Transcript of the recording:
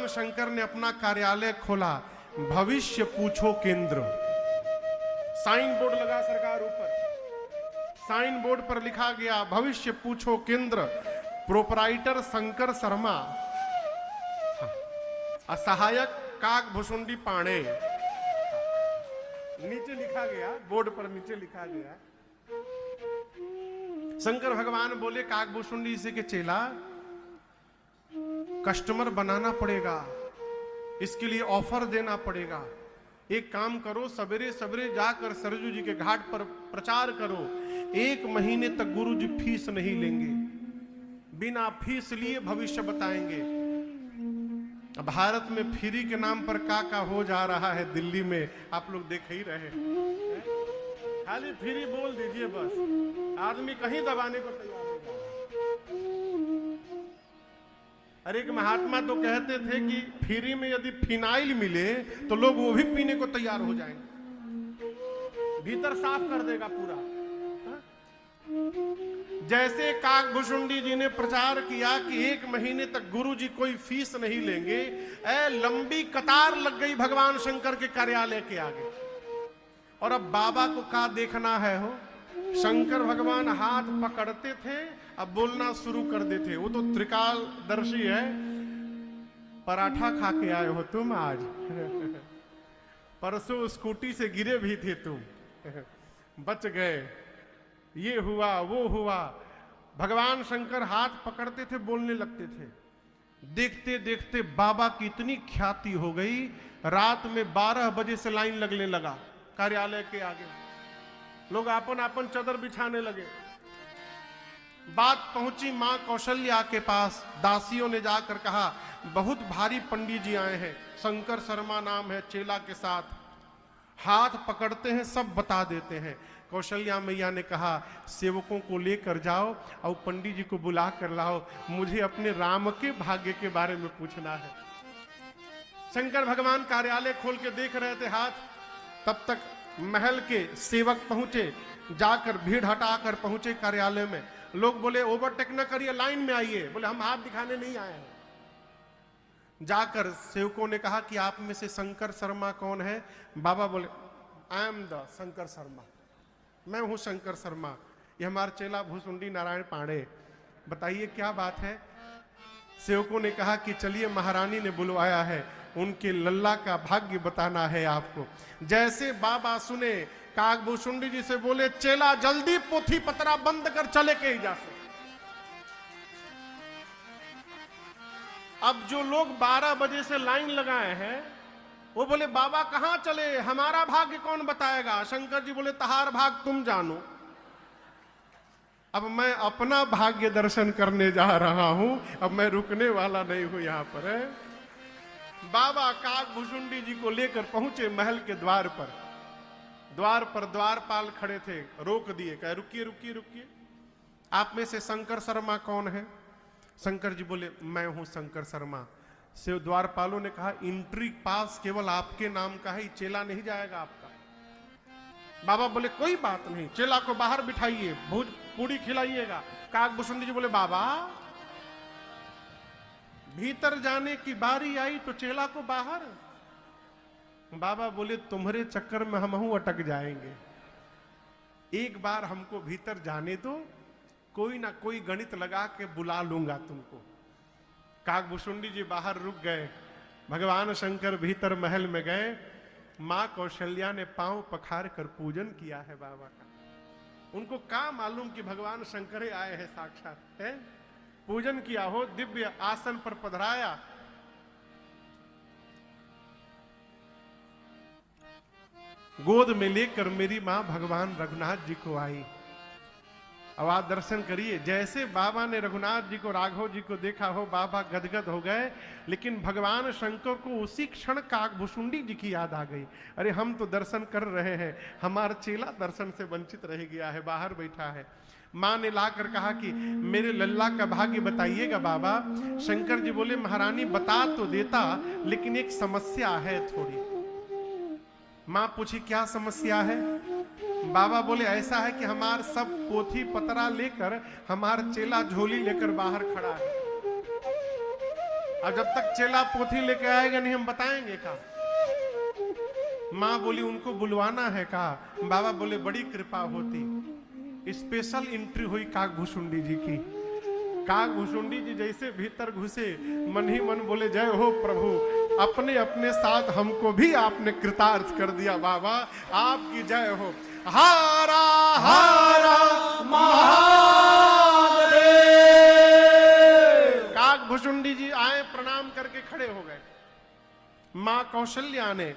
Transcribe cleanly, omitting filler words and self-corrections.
शंकर ने अपना कार्यालय खोला, भविष्य पूछो केंद्र। साइन बोर्ड लगा सरकार ऊपर, साइन बोर्ड पर लिखा गया भविष्य पूछो केंद्र, प्रोपराइटर शंकर शर्मा, असहायक काकभुसुंडी पांडे। नीचे लिखा गया, बोर्ड पर नीचे लिखा गया। शंकर भगवान बोले काकभुसुंडी से के चेला, कस्टमर बनाना पड़ेगा, इसके लिए ऑफर देना पड़ेगा। एक काम करो, सवेरे सवेरे जाकर सरजू जी के घाट पर प्रचार करो, 1 महीने तक गुरु जी फीस नहीं लेंगे, बिना फीस लिए भविष्य बताएंगे। भारत में फ्री के नाम पर का हो जा रहा है दिल्ली में, आप लोग देख ही रहे हैं। खाली फ्री बोल दीजिए बस, आदमी कहीं दबाने को तैयार नहीं। अरे एक महात्मा तो कहते थे कि फ्री में यदि फिनाइल मिले तो लोग वो भी पीने को तैयार हो जाएंगे, भीतर साफ कर देगा पूरा। जैसे काकभुसुंडी जी ने प्रचार किया कि 1 महीने तक गुरु जी कोई फीस नहीं लेंगे, लंबी कतार लग गई भगवान शंकर के कार्यालय के आगे। और अब बाबा को क्या देखना है हो, शंकर भगवान हाथ पकड़ते थे, अब बोलना शुरू कर देते। वो तो त्रिकालदर्शी है। पराठा खा के आए हो तुम आज, परसों स्कूटी से गिरे भी थे तुम, बच गए, ये हुआ वो हुआ। भगवान शंकर हाथ पकड़ते थे, बोलने लगते थे। देखते देखते बाबा की इतनी ख्याति हो गई, रात में 12 बजे से लाइन लगने लगा कार्यालय के आगे। लोग आपन आपन चादर बिछाने लगे। बात पहुंची मां कौशल्या के पास। दासियों ने जाकर कहा, बहुत भारी पंडित जी आए हैं, शंकर शर्मा नाम है, चेला के साथ। हाथ पकड़ते हैं, सब बता देते हैं। कौशल्या मैया ने कहा, सेवकों को लेकर जाओ और पंडित जी को बुला कर लाओ, मुझे अपने राम के भाग्य के बारे में पूछना है। शंकर भगवान कार्यालय खोल के देख रहे थे हाथ। तब तक महल के सेवक पहुंचे, जाकर भीड़ हटाकर पहुंचे कार्यालय में। लोग बोले ओवरटेक न करिए, लाइन में आइए। बोले हम हाथ दिखाने नहीं आए हैं। जाकर सेवकों ने कहा कि आप में से शंकर शर्मा कौन है? बाबा बोले I am the Shankar Sharma, मैं हूं शंकर शर्मा, ये हमारा चेला भुसुंडी नारायण पांडे, बताइए क्या बात है। सेवकों ने कहा कि चलिए महारानी ने बुलवाया है, उनके लल्ला का भाग्य बताना है आपको। जैसे बाबा सुने, काकभुसुंडी जी से बोले, चेला जल्दी पोथी पतरा बंद कर चले के ही जा से। अब जो लोग 12 बजे से लाइन लगाए हैं, वो बोले बाबा कहां चले, हमारा भाग्य कौन बताएगा? शंकर जी बोले तहार भाग तुम जानो, अब मैं अपना भाग्य दर्शन करने जा रहा हूं, अब मैं रुकने वाला नहीं हूं यहां पर। है बाबा काकभुसुंडी जी को लेकर पहुंचे महल के द्वार पर। द्वार पर द्वारपाल खड़े थे, रोक दिए, कहे रुकिए रुकिए रुकिए, आप में से शंकर शर्मा कौन है? शंकर जी बोले मैं हूं शंकर शर्मा। से द्वारपालों ने कहा एंट्री पास केवल आपके नाम का है, चेला नहीं जाएगा आपका। बाबा बोले कोई बात नहीं, चेला को बाहर बिठाइए, भूज पूड़ी खिलाइएगा। काकभुसुंडी जी बोले बाबा भीतर जाने की बारी आई तो चेला को बाहर। बाबा बोले तुम्हारे चक्कर में हम अटक जाएंगे, एक बार हमको भीतर जाने दो, कोई ना कोई गणित लगा के बुला लूंगा तुमको। काकभुसुंडी जी बाहर रुक गए। भगवान शंकर भीतर महल में गए। मां कौशल्या ने पांव पखार कर पूजन किया है बाबा का। उनको क्या मालूम कि भगवान शंकर आए हैं साक्षात है। पूजन किया हो, दिव्य आसन पर पधराया। गोद में लेकर मेरी मां भगवान रघुनाथ जी को आई। अब आप दर्शन करिए, जैसे बाबा ने रघुनाथ जी को, राघव जी को देखा हो, बाबा गदगद हो गए। लेकिन भगवान शंकर को उसी क्षण काकभुसुंडी जी की याद आ गई। अरे हम तो दर्शन कर रहे हैं, हमारा चेला दर्शन से वंचित रह गया है, बाहर बैठा है। मां ने लाकर कहा कि मेरे लल्ला का भाग्य बताइएगा बाबा। शंकर जी बोले महारानी बता तो देता, लेकिन एक समस्या है थोड़ी। मां पूछी क्या समस्या है? बाबा बोले ऐसा है कि हमार सब पोथी पतरा लेकर हमार चेला झोली लेकर बाहर खड़ा है। अब जब तक चेला पोथी लेके आएगा नहीं हम बताएंगे का। माँ बोली उनको बुलवाना है का। बाबा बोले बड़ी कृपा होती। स्पेशल एंट्री हुई काग भुसुंडी जी की। काग भुसुंडी जी जैसे भीतर घुसे मन ही मन बोले जय हो प्रभु, अपने अपने साथ हमको भी आपने कृतार्थ कर दिया बाबा, आपकी जय हो। हारा हारा महादेव। काग भुसुंडी जी आए, प्रणाम करके खड़े हो गए। मां कौशल्या ने